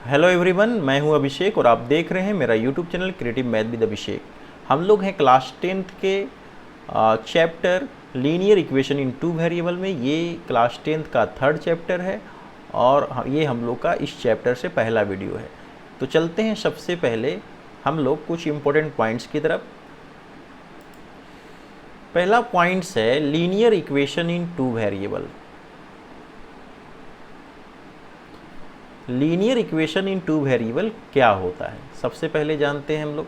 Hello everyone, मैं हूं अभिषेक और आप देख रहे हैं मेरा YouTube channel creative math with Abhishek. हम लोग हैं क्लास 10th के chapter linear equation in two variable में। ये क्लास 10th का थर्ड चैप्टर है और ये हम लोग का इस चैप्टर से पहला वीडियो है। तो चलते हैं सबसे पहले हम लोग कुछ इम्पोर्टेंट पॉइंट्स की तरफ। पहला पॉइंट्स है linear equation in two variable. Linear equation in two variable क्या होता है, सबसे पहले जानते हैं हम लोग।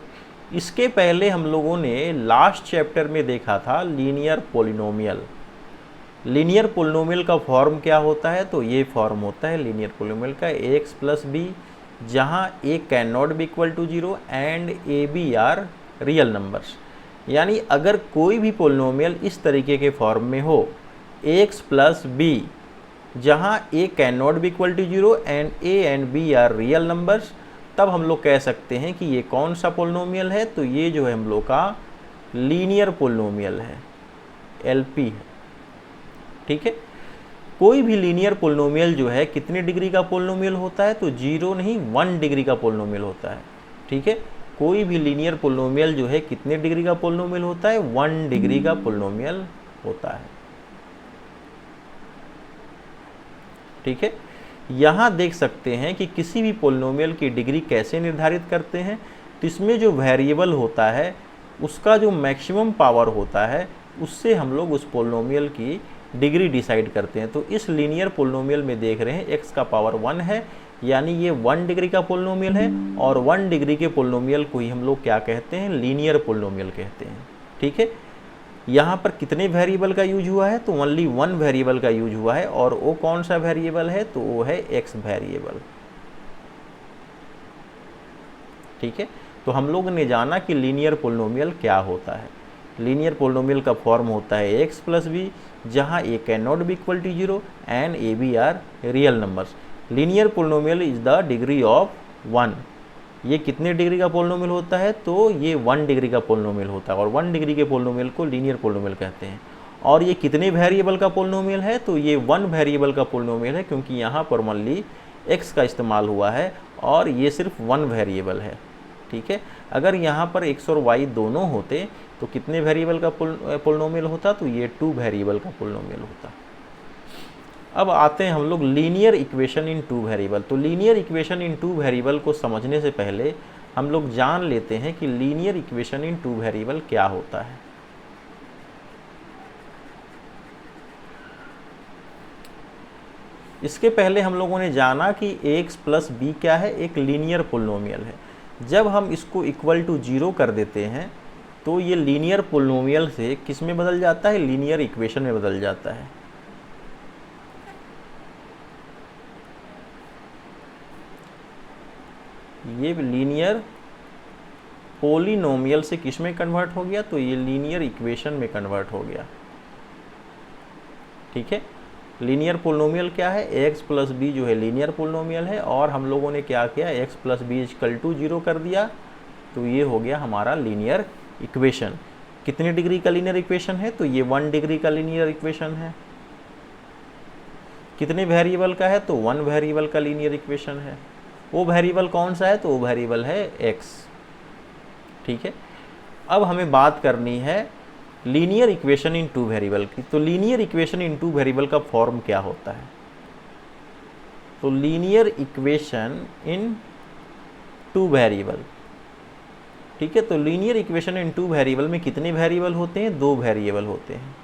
इसके पहले हम लोगों ने लास्ट चैप्टर में देखा था लीनियर पोलिनोमियल। लीनियर पोलिनोमियल का फॉर्म क्या होता है, तो ये फॉर्म होता है लीनियर पोलिनोमियल का ax प्लस बी, जहाँ a can not be equal to 0 and A B are real numbers. यानी अगर कोई भी पोलिनोमियल इस तरीके के फॉर्म में हो ax प्लस बी, जहाँ a can not be equal to 0 and a and b are real numbers, तब हम लोग कह सकते हैं कि ये कौन सा पोलिनोमियल है, तो ये जो है हम लोग का लीनियर पोलिनोमियल है, LP है। ठीक है, कोई भी लीनियर पोलिनोमियल जो है कितने डिग्री का पोलिनोमियल होता है, तो 0 नहीं 1 डिग्री का पोलिनोमियल होता है। ठीक है, कोई भी लीनियर पोलिनोमियल जो है कितने डिग्री का पोलिनोमियल होता है, 1 डिग्री का पोलिनोमियल होता है। ठीक है, यहाँ देख सकते हैं कि किसी भी पोलिनोमियल की डिग्री कैसे निर्धारित करते हैं, तो इसमें जो वेरिएबल होता है उसका जो मैक्सिमम पावर होता है उससे हम लोग उस पोलिनोमियल की डिग्री डिसाइड करते हैं। तो इस लीनियर पोलिनोमियल में देख रहे हैं x का पावर 1 है, यानी ये 1 डिग्री का पोलिनोमियल है, और 1 डिग्री के पोलिनोमियल को ही हम लोग क्या कहते हैं, लीनियर पोलिनोमियल कहते हैं। ठीक है, यहाँ पर कितने वेरिएबल का यूज हुआ है, तो ओनली 1 वेरिएबल का यूज हुआ है, और वो कौन सा वेरिएबल है, तो वो है x वेरिएबल। ठीक है, तो हम लोग ने जाना कि लीनियर पोलिनोमियल क्या होता है। लीनियर पोलिनोमियल का फॉर्म होता है x प्लस बी, जहाँ a can not be equal to 0 and A B are real numbers. Linear polynomial is the degree of 1। ये कितने डिग्री का पोलिनोमियल होता है, तो ये 1 डिग्री का पोलिनोमियल होता है, और 1 डिग्री के पोलिनोमियल को लीनियर पोलिनोमियल कहते हैं। और ये कितने वेरिएबल का पोलिनोमियल है, तो ये 1 वेरिएबल का पोलिनोमियल है, क्योंकि यहाँ पर ओनली x का इस्तेमाल हुआ है और ये सिर्फ 1 वेरिएबल है। ठीक है, अगर यहाँ पर x और y दोनों होते तो कितने वेरिएबल का पोलिनोमियल होता, तो ये 2 वेरिएबल का पोलिनोमियल होता। अब आते हैं हम लोग linear equation in two variable. तो linear equation in two variable को समझने से पहले हम लोग जान लेते हैं कि linear equation in two variable क्या होता है। इसके पहले हम लोगों ने जाना कि ax प्लस बी क्या है, एक लीनियर पोलिनोमियल है। जब हम इसको इक्वल टू 0 कर देते हैं तो ये लीनियर पोलिनोमियल से किस में बदल जाता है, लीनियर इक्वेशन में बदल जाता है। ये लीनियर पोलिनोमियल से किस में कन्वर्ट हो गया, तो ये लीनियर इक्वेशन में कन्वर्ट हो गया। ठीक है, लीनियर पोलिनोमियल क्या है, x प्लस बी जो है लीनियर पोलिनोमियल है, और हम लोगों ने क्या किया, x plus B equal to 0 कर दिया, तो ये हो गया हमारा लीनियर इक्वेशन। कितने डिग्री का लीनियर इक्वेशन है, तो ये 1 डिग्री का लीनियर इक्वेशन है। कितने वेरिएबल का है, तो 1 वेरिएबल का लीनियर इक्वेशन है। वो वेरिएबल कौन सा है, तो वो वेरिएबल है x। ठीक है, अब हमें बात करनी है linear equation in two variable की। तो linear equation in two variable का फॉर्म क्या होता है, तो linear equation in two variable. ठीक है, तो linear equation in two variable में कितने वेरिएबल होते हैं, 2 वेरिएबल होते हैं।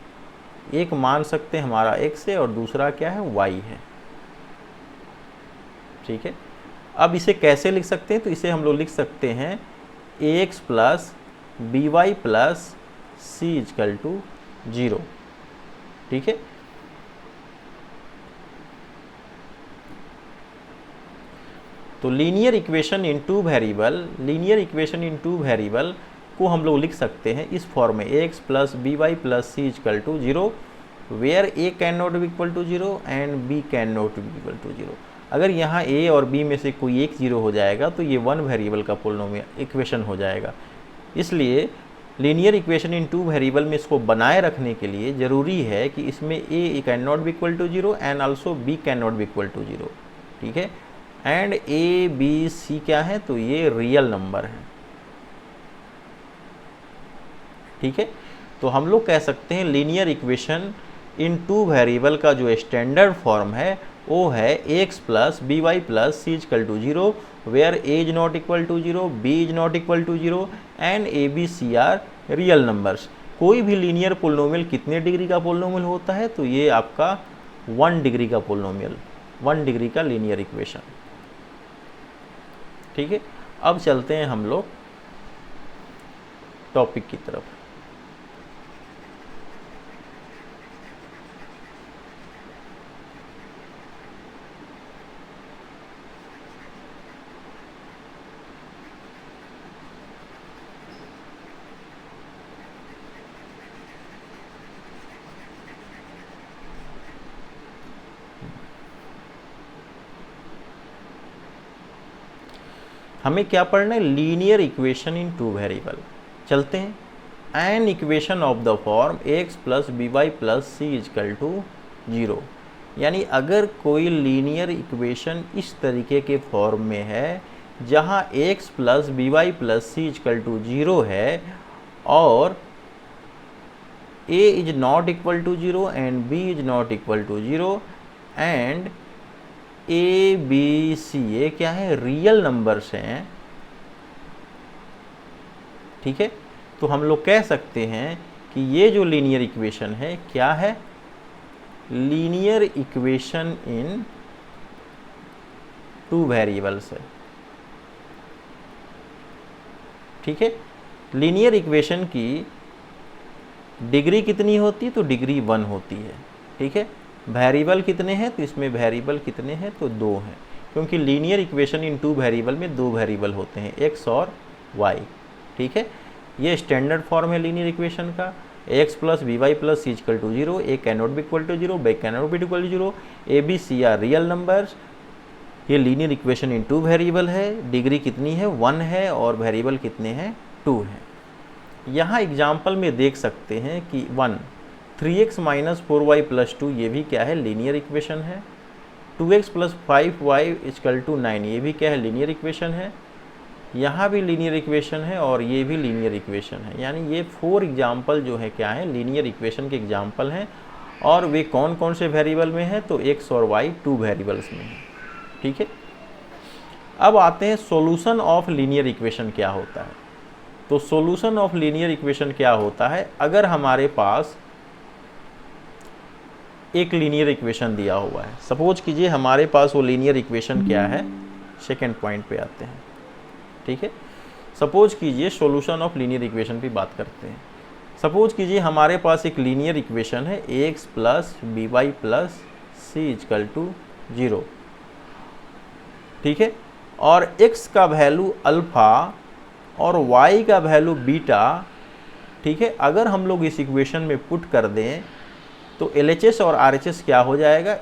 एक मान सकते हैं हमारा x है और दूसरा क्या है, y है। ठीक है, अब इसे कैसे लिख सकते हैं, तो इसे हम लोग लिख सकते हैं ax plus B Y plus C is equal to 0। ठीक है, तो linear equation in two variable, linear equation in two variable को हम लोग लिख सकते हैं इस फॉर्म में, ax plus B Y plus C is equal to 0, where a can not be equal to 0 and b can not be equal to 0। अगर यहाँ a और b में से कोई एक 0 हो जाएगा तो ये 1 वेरिएबल का पोलिनोमियल इक्वेशन हो जाएगा। इसलिए linear equation in two variable में इसको बनाए रखने के लिए ज़रूरी है कि इसमें a can not be equal to 0 and also b can not be equal to 0। ठीक है, एंड ए बी सी क्या है, तो ये रियल नंबर है। ठीक है, तो हम लोग कह सकते हैं linear equation in two variable का जो स्टैंडर्ड फॉर्म है वो है X plus B Y plus C equal to 0 where A is not equal to 0, B is not equal to 0 and A B C are real numbers. कोई भी linear polynomial कितने degree का polynomial होता है, तो ये आपका 1 डिग्री का पोलिनोमियल, 1 डिग्री का लीनियर इक्वेशन। ठीक है, अब चलते हैं हम लोग टॉपिक की तरफ। हमें क्या पढ़ना है, linear equation in two variable. चलते हैं। An equation of the form X plus B Y plus C is equal to 0, यानी अगर कोई लीनियर इक्वेशन इस तरीके के फॉर्म में है जहां X plus B Y plus C is equal to 0 है और a is not equal to 0 and b is not equal to 0 and A B C ये क्या है, रियल नंबर्स हैं। ठीक है, तो हम लोग कह सकते हैं कि ये जो लीनियर इक्वेशन है क्या है, linear equation in two variables है। ठीक है, लीनियर इक्वेशन की डिग्री कितनी होती है, तो डिग्री 1 होती है। ठीक है, वेरिएबल कितने हैं, तो इसमें वेरिएबल कितने हैं, तो 2 हैं, क्योंकि linear equation in two variable में 2 वेरिएबल होते हैं, एक्स और वाई। ठीक है, ये स्टैंडर्ड फॉर्म है लीनियर इक्वेशन का, x plus B Y plus C equal to 0, a can not be equal to 0, b can not be equal to 0, a B C are real numbers. ये linear equation in two variable है, degree कितनी है, 1 है और variable कितने हैं, 2 हैं। यहाँ एग्जाम्पल में देख सकते हैं कि 1 3x माइनस 4y प्लस 2 ये भी क्या है, लीनियर इक्वेशन है। 2x plus 5y equal to 9 ये भी क्या है, लीनियर इक्वेशन है। यहाँ भी लीनियर इक्वेशन है और ये भी लीनियर इक्वेशन है, यानी ये 4 एग्जाम्पल जो है क्या है, लीनियर इक्वेशन के एग्जाम्पल हैं। और वे कौन कौन से वेरिएबल में हैं, तो x और y 2 वेरिएबल्स में हैं। ठीक है, अब आते हैं सॉल्यूशन ऑफ लीनियर इक्वेशन क्या होता है। तो सॉल्यूशन ऑफ लीनियर इक्वेशन क्या होता है, अगर हमारे पास एक लीनियर इक्वेशन दिया हुआ है, सपोज कीजिए हमारे पास वो लीनियर इक्वेशन क्या है, सेकेंड पॉइंट पे आते हैं। ठीक है, सपोज कीजिए सॉल्यूशन ऑफ लीनियर इक्वेशन की बात करते हैं। सपोज कीजिए हमारे पास एक लीनियर इक्वेशन है X plus B Y plus C is equal to 0। ठीक है, और x का वैल्यू अल्फ़ा और y का वैल्यू बीटा। ठीक है, अगर हम लोग इस इक्वेशन में पुट कर दें तो LHS और RHS क्या हो जाएगा,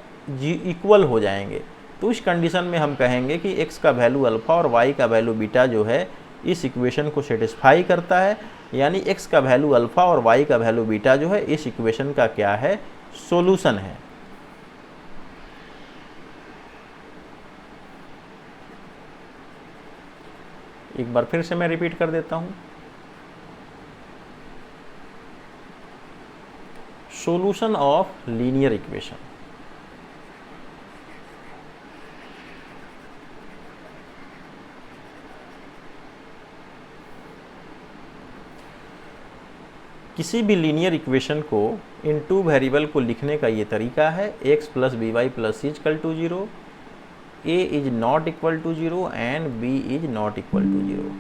इक्वल हो जाएंगे। तो इस कंडीशन में हम कहेंगे कि x का वैल्यू अल्फ़ा और y का वैल्यू बीटा जो है इस इक्वेशन को सेटिस्फाई करता है, यानी x का वैल्यू अल्फ़ा और y का वैल्यू बीटा जो है इस इक्वेशन का क्या है, सॉल्यूशन है। एक बार फिर से मैं रिपीट कर देता हूं, सॉल्यूशन ऑफ लीनियर इक्वेशन। किसी भी लीनियर इक्वेशन को इन टू वेरिएबल को लिखने का ये तरीका है, X plus B Y plus C equal to 0, a is not equal to 0 and b is not equal to 0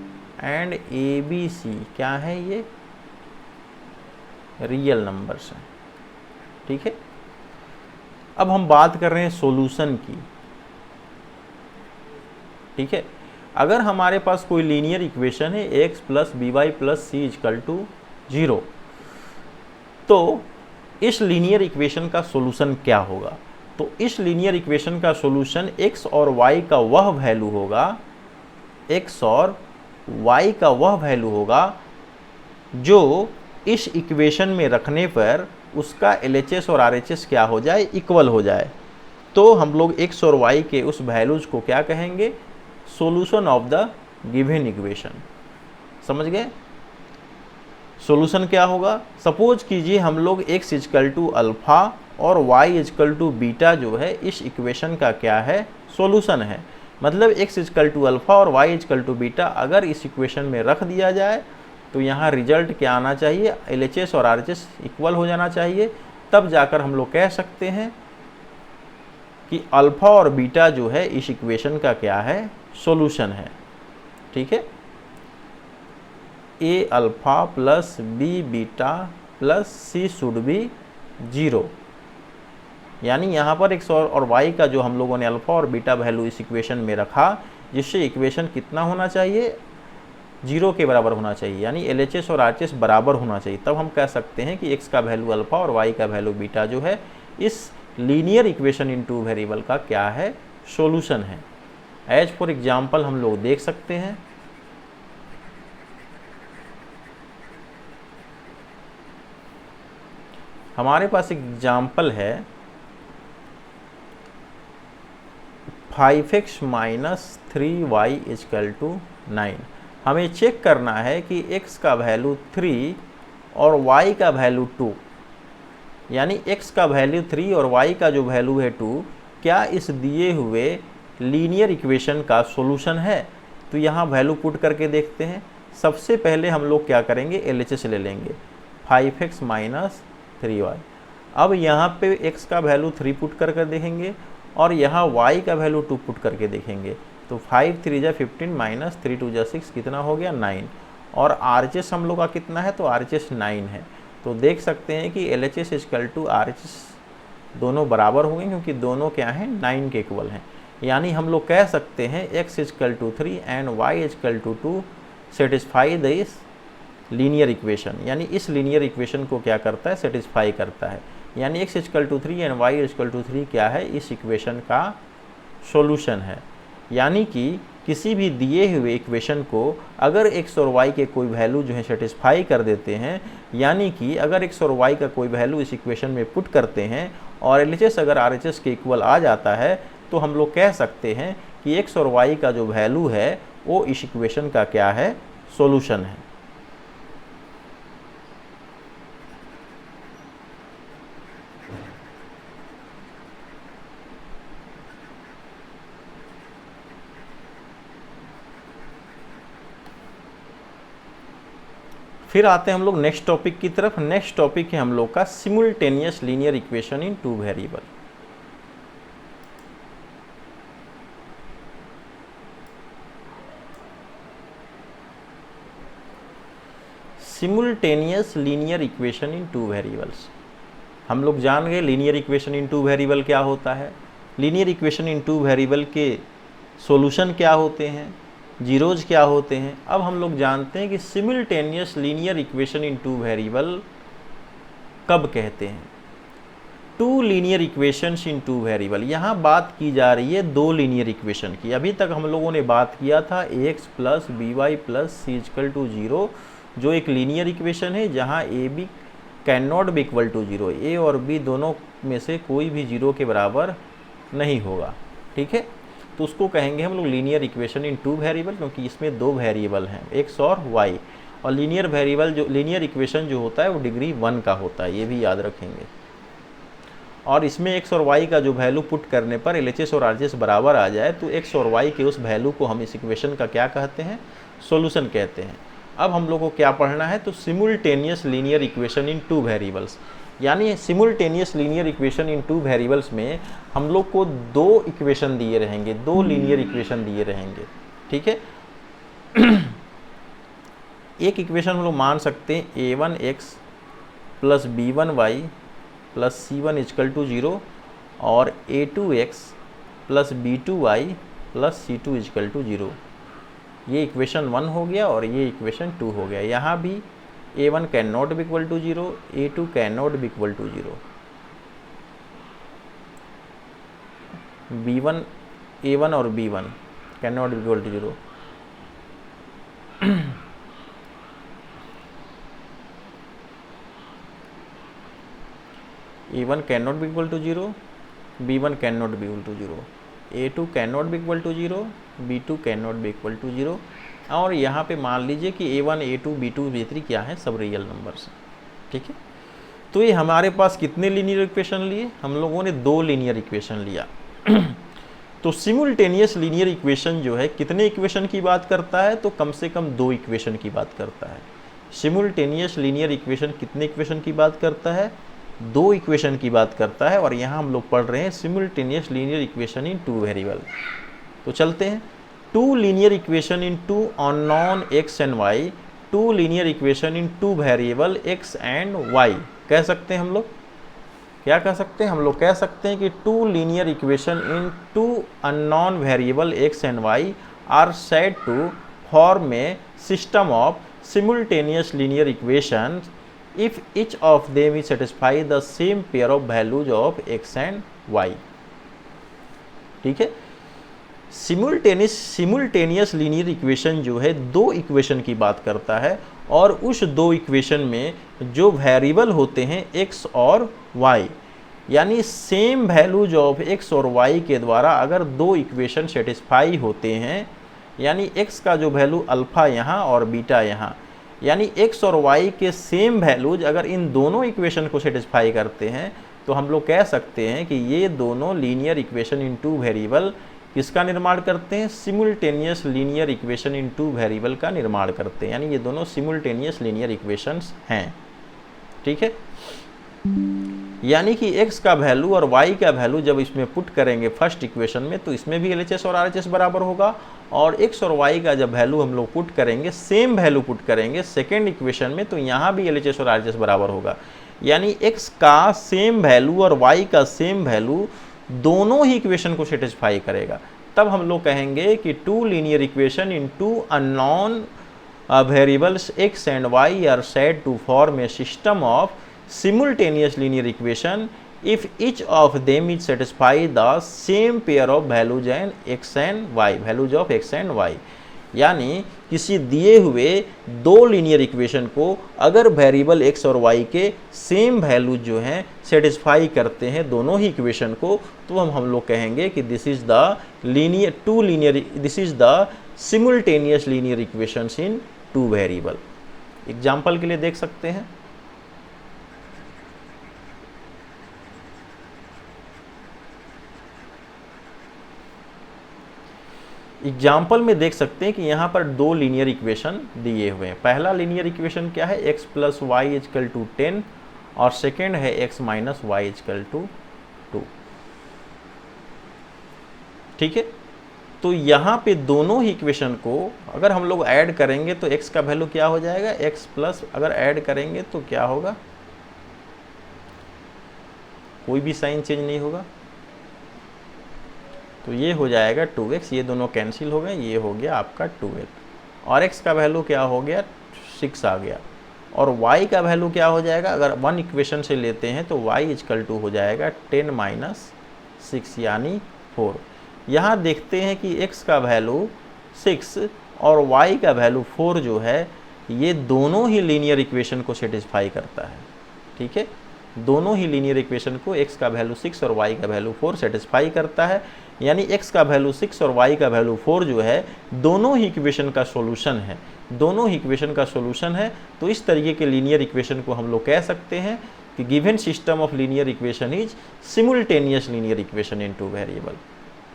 and A B C क्या है, ये रियल नंबर्स हैं। ठीक है, अब हम बात कर रहे हैं सॉल्यूशन की। ठीक है, अगर हमारे पास कोई लीनियर इक्वेशन है X plus B Y plus C equal to 0, तो इस लीनियर इक्वेशन का सॉल्यूशन क्या होगा। तो इस लीनियर इक्वेशन का सॉल्यूशन x और y का वह वैल्यू होगा, x और y का वह वैल्यू होगा जो इस इक्वेशन में रखने पर उसका LHS और RHS क्या हो जाए, इक्वल हो जाए। तो हम लोग x और y के उस वैल्यूज को क्या कहेंगे, solution of the given equation. समझ गए? सॉल्यूशन क्या होगा, सपोज कीजिए हम लोग x इजकल टू अल्फा और y इजकल टू बीटा जो है इस इक्वेशन का क्या है, सॉल्यूशन है। मतलब x इजकल टू अल्फा और y इजकल टू बीटा अगर इस इक्वेशन में रख दिया जाए तो यहाँ रिजल्ट क्या आना चाहिए, LHS और RHS इक्वल हो जाना चाहिए। तब जाकर हम लोग कह सकते हैं कि अल्फा और बीटा जो है इस इक्वेशन का क्या है, सॉल्यूशन है। ठीक है, a alpha plus b beta plus c should be 0। यानी यहाँ पर x और y का जो हम लोगों ने अल्फा और बीटा वैल्यू इस इक्वेशन में रखा, जिससे इक्वेशन कितना होना चाहिए, 0 के बराबर होना चाहिए। यानी LHS और RHS बराबर होना चाहिए। तब हम कह सकते हैं कि x का वैल्यू अल्फा और y का वैल्यू बीटा जो है इस linear equation in two variable का क्या है, सॉल्यूशन है। एज फॉर एग्जाम्पल हम लोग देख सकते हैं, हमारे पास एग्जाम्पल है 5x minus 3y is equal to 9। हमें चेक करना है कि x का वैल्यू 3 और y का वैल्यू 2, यानी x का वैल्यू 3 और y का जो वैल्यू है 2 क्या इस दिए हुए लीनियर इक्वेशन का सॉल्यूशन है। तो यहाँ वैल्यू पुट करके देखते हैं। सबसे पहले हम लोग क्या करेंगे, LHS ले लेंगे, 5x माइनस 3y। अब यहाँ पे x का वैल्यू 3 पुट कर देखेंगे और यहाँ y का वैल्यू 2 पुट करके देखेंगे। तो 5 3 जा 15 माइनस 3 2 जा 6 कितना हो गया, 9। और RHS हम लोग का कितना है, तो RHS 9 है। तो देख सकते हैं कि LHS इजकल टू RHS दोनों बराबर होंगे, क्योंकि दोनों क्या हैं, 9 के इक्वल हैं। यानी हम लोग कह सकते हैं x is equal to 3 and y is equal to 2 satisfy this linear equation. यानी इस लीनियर इक्वेशन को क्या करता है, सेटिस्फाई करता है। यानी x is equal to 3 and y is equal to 3 क्या है, इस इक्वेशन का सॉल्यूशन है। यानी कि किसी भी दिए हुए इक्वेशन को अगर x और y के कोई वैल्यू जो है सेटिस्फाई कर देते हैं, यानी कि अगर x और y का कोई वैल्यू इस इक्वेशन में पुट करते हैं और LHS अगर RHS के इक्वल आ जाता है, तो हम लोग कह सकते हैं कि x और y का जो वैल्यू है वो इस इक्वेशन का क्या है, सॉल्यूशन है। फिर आते हैं हम लोग नेक्स्ट टॉपिक की तरफ। नेक्स्ट टॉपिक है हम लोग का simultaneous linear equation in two variable. Simultaneous linear equation in two variables. हम लोग जान गए linear equation in two variable क्या होता है, linear equation in two variable के सॉल्यूशन क्या होते हैं, जीरोज क्या होते हैं। अब हम लोग जानते हैं कि simultaneous linear equation in two variable कब कहते हैं। Two linear equations in two variable, यहाँ बात की जा रही है दो लीनियर इक्वेशन की। अभी तक हम लोगों ने बात किया था ax plus B Y plus C equal to 0, जो एक लीनियर इक्वेशन है जहाँ A B can not be equal to 0। A और बी दोनों में से कोई भी 0 के बराबर नहीं होगा। ठीक है, तो उसको कहेंगे हम लोग linear equation in two variable, क्योंकि इसमें दो वेरिएबल हैं, x और y। और लीनियर वेरिएबल जो लीनियर इक्वेशन जो होता है वो डिग्री 1 का होता है, ये भी याद रखेंगे। और इसमें x और y का जो वैल्यू पुट करने पर LHS और RHS बराबर आ जाए, तो x और y के उस वैल्यू को हम इस इक्वेशन का क्या कहते हैं, सॉल्यूशन कहते हैं। अब हम लोग को क्या पढ़ना है, तो simultaneous linear equation in two variables. यानी simultaneous linear equation in two variables में हम लोग को दो इक्वेशन दिए रहेंगे, दो लीनियर इक्वेशन दिए रहेंगे। ठीक है, एक इक्वेशन हम लोग मान सकते हैं a1x plus b1y plus c1 is equal to 0 और a2x plus b2y plus c2 is equal to 0। ये इक्वेशन 1 हो गया और ये इक्वेशन 2 हो गया। यहाँ भी a1 can not be equal to 0, a2 can not be equal to 0, b1 a1 और b1 can not be equal to 0। a1 can not be equal to 0 b1 can not be equal to 0, a2 can not be equal to 0, b2 can not be equal to 0। और यहाँ पे मान लीजिए कि a1 a2 b2 b3 क्या है, सब real numbers हैं। ठीक है, तो ये हमारे पास कितने लीनियर इक्वेशन लिए, हम लोगों ने 2 लीनियर इक्वेशन लिया। तो सिमुल्टेनियस लीनियर इक्वेशन जो है कितने इक्वेशन की बात करता है, तो कम से कम 2 इक्वेशन की बात करता है। सिमुल्टेनियस लीनियर इक्वेशन कितने इक्वेशन की बात करता है, 2 इक्वेशन की बात करता है। और यहाँ हम लोग पढ़ रहे हैं simultaneous linear equation in 2 variable. तो चलते हैं, 2 linear equation in 2 unknown x and y, 2 linear equation in 2 variable x and y। कह सकते हैं हम लोग, क्या कह सकते हैं हम लोग, कह सकते हैं कि 2 linear equation in 2 unknown variable x and y are said to form a system of simultaneous linear equations if each of them is satisfy the same pair of values of x and y। ठीक है, simultaneous linear equation जो है 2 equation की बात करता है, और उस 2 इक्वेशन में जो वेरिएबल होते हैं x और y, यानी सेम वैल्यूज ऑफ x और y के द्वारा अगर 2 इक्वेशन सेटिस्फाई होते हैं, यानी x का जो वैल्यू अल्फ़ा यहाँ और बीटा यहाँ, यानी x और y के सेम वैल्यूज अगर इन दोनों इक्वेशन को सेटिस्फाई करते हैं, तो हम लोग कह सकते हैं कि ये दोनों लीनियर इक्वेशन इन 2 वेरिएबल किसका निर्माण करते हैं, simultaneous linear equation in 2 variable का निर्माण करते हैं, यानी ये दोनों सिमुल्टेनियस लीनियर इक्वेशंस हैं। ठीक है, यानी कि x का वैल्यू और y का वैल्यू जब इसमें पुट करेंगे फर्स्ट इक्वेशन में, तो इसमें भी LHS और RHS बराबर होगा, और x और y का जब वैल्यू हम लोग पुट करेंगे, सेम वैल्यू पुट करेंगे सेकेंड इक्वेशन में, तो यहाँ भी LHS और RHS बराबर होगा। यानी x का सेम वैल्यू और y का सेम वैल्यू दोनों ही इक्वेशन को सेटिस्फाई करेगा। तब हम लोग कहेंगे कि 2 linear equation in 2 unknown variables x and y are said to form a system of simultaneous linear equation if each of them is satisfy the same pair of values and x and y, values of x and y। यानी किसी दिए हुए 2 linear equation को अगर variable x और y के same values जो हैं सेटिस्फाई करते हैं दोनों ही इक्वेशन को, तो हम लोग कहेंगे कि this is the simultaneous linear equations in 2 variable. Example के लिए देख सकते हैं, एग्जाम्पल में देख सकते हैं कि यहाँ पर 2 लीनियर इक्वेशन दिए हुए हैं। पहला लीनियर इक्वेशन क्या है, x plus Y is equal to 10, और सेकेंड है x minus Y is equal to 2। ठीक है, तो यहाँ पे दोनों ही इक्वेशन को अगर हम लोग ऐड करेंगे तो x का वैल्यू क्या हो जाएगा, x प्लस, अगर ऐड करेंगे तो क्या होगा, कोई भी साइन चेंज नहीं होगा, तो ये हो जाएगा 2x, ये दोनों कैंसिल हो गए, ये हो गया आपका 2x, और x का वैल्यू क्या हो गया, 6 आ गया, और y का वैल्यू क्या हो जाएगा, अगर 1 इक्वेशन से लेते हैं तो y इजकल टू हो जाएगा 10 माइनस 6 यानी 4। यहाँ देखते हैं कि x का वैल्यू 6 और y का वैल्यू 4 जो है, ये दोनों ही लीनियर इक्वेशन को सेटिस्फाई करता है। ठीक है, दोनों ही लीनियर इक्वेशन को x का वैल्यू 6 और y का वैल्यू 4 सेटिस्फाई करता है, यानी x का वैल्यू 6 और y का वैल्यू 4 जो है दोनों ही इक्वेशन का सॉल्यूशन है, दोनों ही इक्वेशन का सॉल्यूशन है। तो इस तरीके के लीनियर इक्वेशन को हम लोग कह सकते हैं कि given system of linear equation is simultaneous linear equation in 2 variable.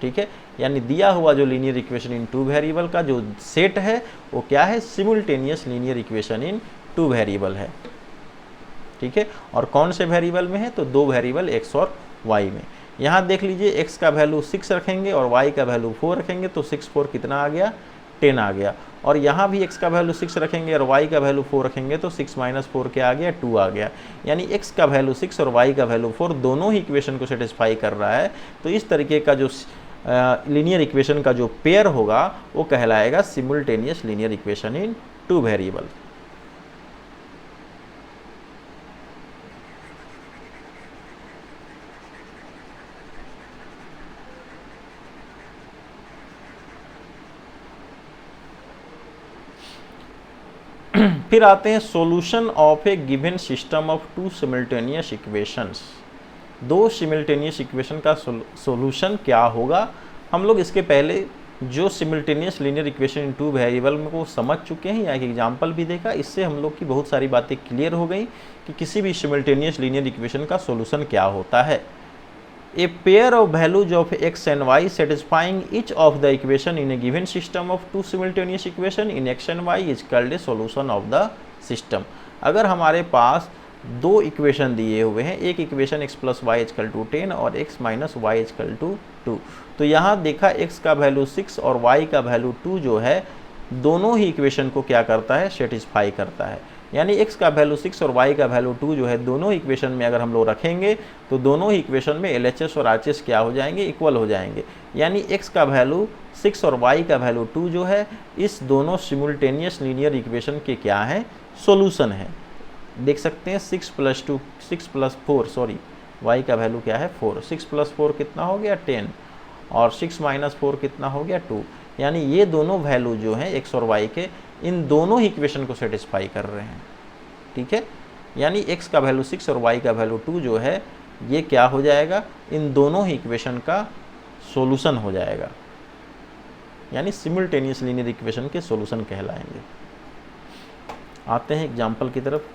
ठीक है, यानी दिया हुआ जो लीनियर इक्वेशन इन 2 वेरिएबल का जो सेट है वो क्या है, simultaneous linear equation in 2 variable है। ठीक है, और कौन से वेरिएबल में है, तो 2 वेरिएबल x और y में। यहाँ देख लीजिए x का वैल्यू 6 रखेंगे और y का वैल्यू 4 रखेंगे, तो 6 4 कितना आ गया, 10 आ गया, और यहाँ भी x का वैल्यू 6 रखेंगे और y का वैल्यू 4 रखेंगे, तो 6 माइनस 4 क्या आ गया, 2 आ गया, यानी x का वैल्यू 6 और y का वैल्यू 4 दोनों ही इक्वेशन को सेटिस्फाई कर रहा है। तो इस तरीके का जो लीनियर इक्वेशन का जो पेयर होगा वो कहलाएगा simultaneous linear equation in 2 variable. फिर आते हैं solution of a given system of 2 simultaneous equations. दो सिमिल्टेनियस इक्वेशन का सॉल्यूशन क्या होगा। हम लोग इसके पहले जो simultaneous linear equation in two variable में को समझ चुके हैं, या एक एग्जांपल भी देखा, इससे हम लोग की बहुत सारी बातें क्लियर हो गई कि किसी भी सिमिल्टेनियस लीनियर इक्वेशन का सॉल्यूशन क्या होता है। A pair of values of x and y satisfying each of the equation in a given system of two simultaneous equation in x and y is called a solution of the system। अगर हमारे पास दो equation दिए हुए हैं, एक equation x plus Y is equal to 10 और x minus Y is equal to 2, तो यहाँ देखा x का वैल्यू 6 और y का वैल्यू 2 जो है दोनों ही इक्वेशन को क्या करता है, सेटिस्फाई करता है। यानी x का वैल्यू 6 और y का वैल्यू 2 जो है दोनों इक्वेशन में अगर हम लोग रखेंगे तो दोनों ही इक्वेशन में LHS और RHS क्या हो जाएंगे, इक्वल हो जाएंगे। यानी x का वैल्यू 6 और y का वैल्यू 2 जो है इस दोनों सिमुल्टेनियस लीनियर इक्वेशन के क्या है, सॉल्यूशन है। देख सकते हैं 6 प्लस 4 सॉरी y का वैल्यू क्या है 4, 6 प्लस 4 कितना हो गया 10 और 6 माइनस 4 कितना हो गया 2। यानी ये दोनों वैल्यू जो हैं x और y के, इन दोनों ही इक्वेशन को सेटिस्फाई कर रहे हैं। ठीक है, यानी x का वैल्यू 6 और y का वैल्यू 2 जो है ये क्या हो जाएगा, इन दोनों ही इक्वेशन का सॉल्यूशन हो जाएगा, यानी सिमुल्टेनियस लीनियर इक्वेशन के सॉल्यूशन कहलाएंगे। आते हैं एग्जाम्पल की तरफ।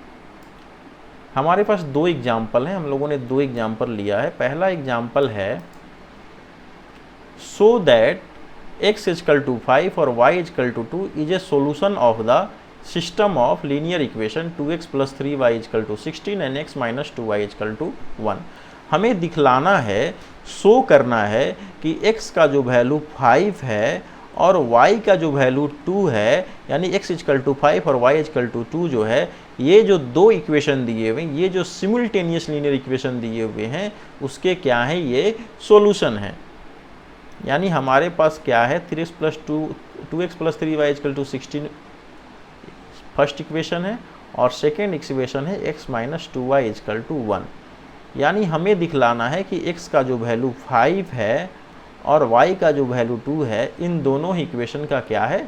हमारे पास दो एग्जाम्पल हैं, हम लोगों ने दो एग्जाम्पल लिया है। पहला एग्जाम्पल है so that x is equal to 5 और y is equal to 2 is a solution of the system of linear equation 2x plus 3y is equal to 16 and x minus 2y is equal to 1। हमें दिखलाना है, शो करना है कि x का जो वैल्यू 5 है और y का जो वैल्यू 2 है, यानी x इजकल टू 5 और y इजकल टू 2 जो है, ये जो दो इक्वेशन दिए हुए हैं, ये जो सिमुल्टेनियस लीनियर इक्वेशन दिए हुए हैं उसके क्या है, ये सॉल्यूशन है। यानी हमारे पास क्या है 3x plus 2x plus 3y is equal to 16 first equation है और सेकेंड इक्वेशन है x minus 2y is equal to 1। यानी हमें दिखलाना है कि x का जो वैल्यू 5 है और y का जो वैल्यू 2 है, इन दोनों ही इक्वेशन का क्या है,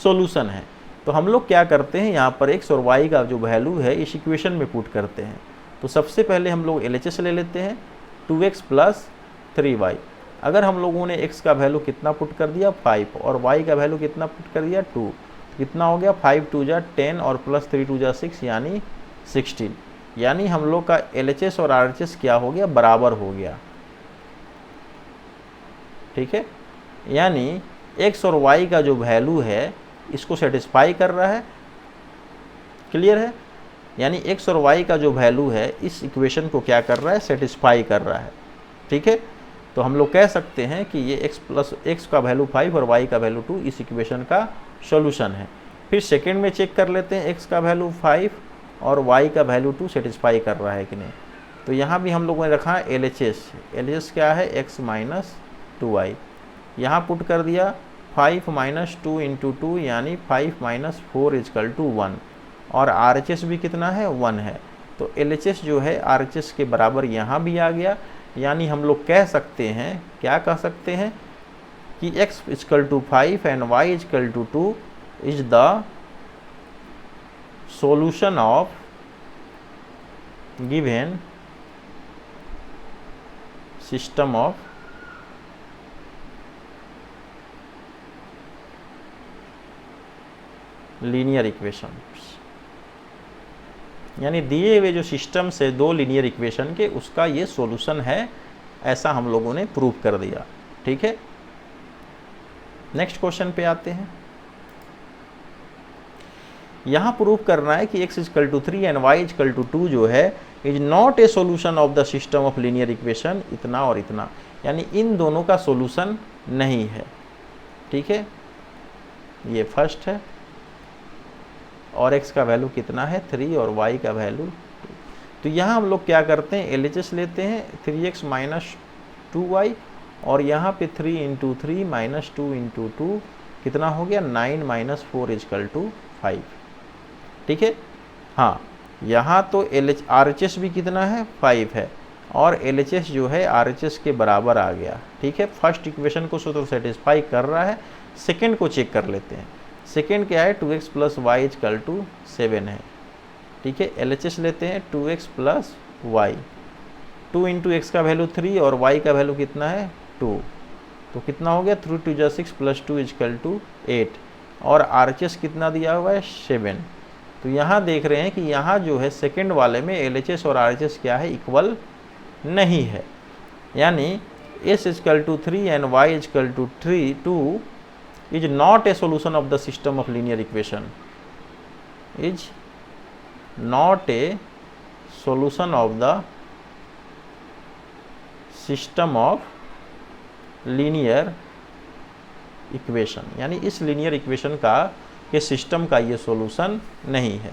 सॉल्यूशन है। तो हम लोग क्या करते हैं, यहाँ पर x और y का जो वैल्यू है इस इक्वेशन में पुट करते हैं। तो सबसे पहले हम लोग LHS ले लेते हैं 2x प्लस 3y। अगर हम लोगों ने x का वैल्यू कितना पुट कर दिया 5 और y का वैल्यू कितना पुट कर दिया 2, कितना हो गया 5 2 जा 10 और प्लस 3 2 जा 6 यानी 16। यानी हम लोग का LHS और RHS क्या हो गया, बराबर हो गया। ठीक है, यानी x और y का जो वैल्यू है इसको सेटिस्फाई कर रहा है। क्लियर है, यानी x और y का जो वैल्यू है इस इक्वेशन को क्या कर रहा है, सेटिस्फाई कर रहा है। ठीक है, तो हम लोग कह सकते हैं कि ये x का वैल्यू 5 और y का वैल्यू 2 इस इक्वेशन का सॉल्यूशन है। फिर सेकेंड में चेक कर लेते हैं x का वैल्यू 5 और y का वैल्यू 2 सेटिस्फाई कर रहा है कि नहीं। तो यहाँ भी हम लोगों ने रखा है LHS क्या है x माइनस 2y, यहाँ पुट कर दिया 5 माइनस 2 इंटू 2 यानी 5 माइनस 4 इजकल टू 1 और RHS भी कितना है 1 है। तो LHS जो है RHS के बराबर यहाँ भी आ गया। यानी हम लोग कह सकते हैं, क्या कह सकते हैं कि x is equal to 5 and y is equal to 2 is the solution of given system of linear equations. यानी दिए हुए जो सिस्टम से दो लीनियर इक्वेशन के, उसका ये सॉल्यूशन है, ऐसा हम लोगों ने प्रूव कर दिया। ठीक है, नेक्स्ट क्वेश्चन पे आते हैं। यहाँ प्रूव करना है कि x is equal to 3 and y is equal to 2 जो है is not a solution of the system of linear equation इतना और इतना, यानी इन दोनों का सॉल्यूशन नहीं है। ठीक है, ये फर्स्ट है और x का वैल्यू कितना है 3 और y का वैल्यू 2। तो यहाँ हम लोग क्या करते हैं, LHS लेते हैं 3x माइनस 2y और यहाँ पे 3 इंटू 3 माइनस 2 इंटू 2 कितना हो गया 9 माइनस 4 इजकल टू 5। ठीक है, हाँ यहाँ तो RHS भी कितना है 5 है और LHS जो है RHS के बराबर आ गया। ठीक है, फर्स्ट इक्वेशन को तो सेटिस्फाई कर रहा है। सेकेंड को चेक कर लेते हैं। सेकेंड क्या है 2x plus Y is equal to 7 है। ठीक है, LHS लेते हैं 2x plus Y 2 into X का वैल्यू 3 और y का वैल्यू कितना है 2, तो कितना हो गया 3 2 जा 6 प्लस 2 इजकल टू 8, और RHS कितना दिया हुआ है 7। तो यहाँ देख रहे हैं कि यहाँ जो है सेकंड वाले में LHS और RHS क्या है इक्वल नहीं है, यानी s is equal to 3 and y is equal to 2 is not a solution of the system of linear equation, is not a solution of the system of linear equation, यानी इस लीनियर इक्वेशन का के system का ये solution नहीं है।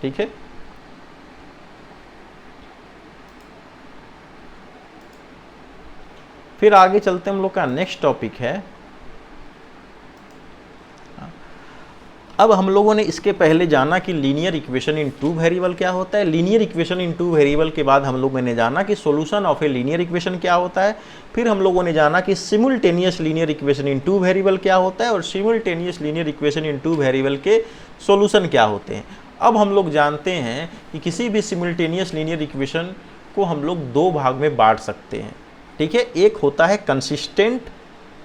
ठीक है, फिर आगे चलते हम लोग का नेक्स्ट टॉपिक है। अब हम लोगों ने इसके पहले जाना कि linear equation in two variable क्या होता है। Linear equation in two variable के बाद हम लोगों ने जाना कि solution of a linear equation क्या होता है। फिर हम लोगों ने जाना कि simultaneous linear equation in two variable क्या होता है और simultaneous linear equation in two variable के सॉल्यूशन क्या होते हैं। अब हम लोग जानते हैं कि किसी भी सिमुल्टेनियस लीनियर इक्वेशन को हम लोग दो भाग में बांट सकते हैं। ठीक है, एक होता है कंसिस्टेंट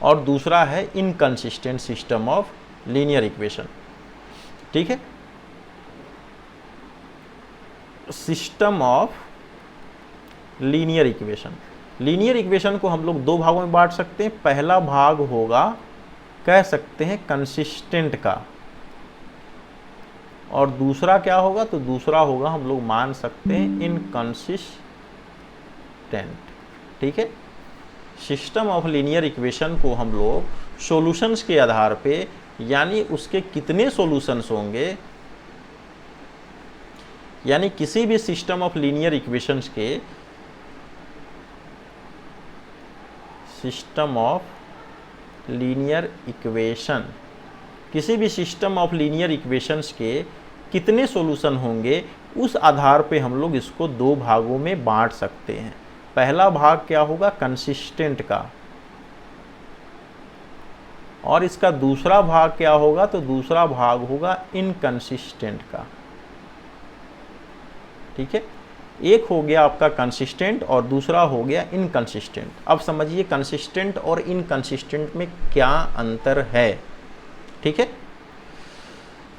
और दूसरा है inconsistent system of linear equation. ठीक है, system of linear equation, linear equation को हम लोग दो भागों में बांट सकते हैं। पहला भाग होगा कह सकते हैं कंसिस्टेंट का, और दूसरा क्या होगा, तो दूसरा होगा हम लोग मान सकते हैं इनकंसिस्टेंट। ठीक है, सिस्टम ऑफ लीनियर इक्वेशन को हम लोग सॉल्यूशंस के आधार पे, यानी उसके कितने सॉल्यूशंस होंगे, यानी किसी भी सिस्टम ऑफ लीनियर इक्वेशंस के, सिस्टम ऑफ लीनियर इक्वेशन, किसी भी सिस्टम ऑफ लीनियर इक्वेशंस के कितने सॉल्यूशन होंगे, उस आधार पे हम लोग इसको दो भागों में बांट सकते हैं। पहला भाग क्या होगा कंसिस्टेंट का, और इसका दूसरा भाग क्या होगा, तो दूसरा भाग होगा इनकंसिस्टेंट का। ठीक है, एक हो गया आपका कंसिस्टेंट और दूसरा हो गया इनकंसिस्टेंट। अब समझिए कंसिस्टेंट और इनकंसिस्टेंट में क्या अंतर है। ठीक है,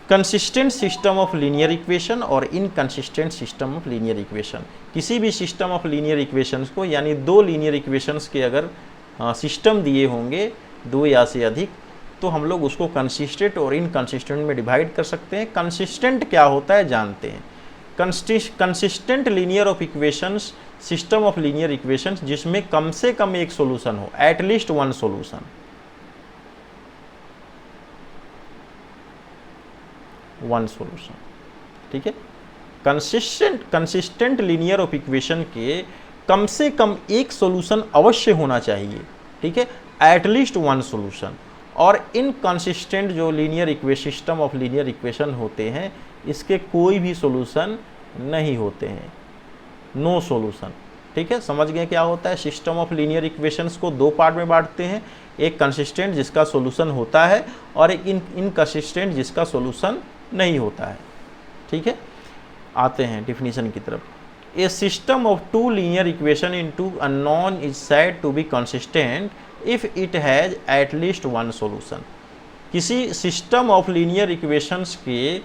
consistent system of linear equation और inconsistent system of linear equation, किसी भी सिस्टम ऑफ लीनियर इक्वेशंस को, यानी दो लीनियर इक्वेशंस के अगर सिस्टम दिए होंगे दो या से अधिक, तो हम लोग उसको कंसिस्टेंट और इनकंसिस्टेंट में डिवाइड कर सकते हैं। कंसिस्टेंट क्या होता है जानते हैं। Consistent linear of equations, system of linear equations जिसमें कम से कम एक सॉल्यूशन हो, at least one solution, one solution. ठीक है, कंसिस्टेंट लीनियर ऑफ इक्वेशन के कम से कम एक सॉल्यूशन अवश्य होना चाहिए। ठीक है, एटलीस्ट वन सॉल्यूशन। और इनकंसिस्टेंट जो linear system of linear equation होते हैं, इसके कोई भी सॉल्यूशन नहीं होते हैं, नो सॉल्यूशन। ठीक है, समझ गए क्या होता है। सिस्टम ऑफ लीनियर इक्वेशंस को दो पार्ट में बांटते हैं, एक कंसिस्टेंट जिसका सॉल्यूशन होता है और एक इनकंसिस्टेंट जिसका सॉल्यूशन नहीं होता है। ठीक है, आते हैं डिफिनीशन की तरफ। A system of two linear equation in two unknown is said to be consistent if it has at least one solution. किसी सिस्टम ऑफ लीनियर इक्वेशंस के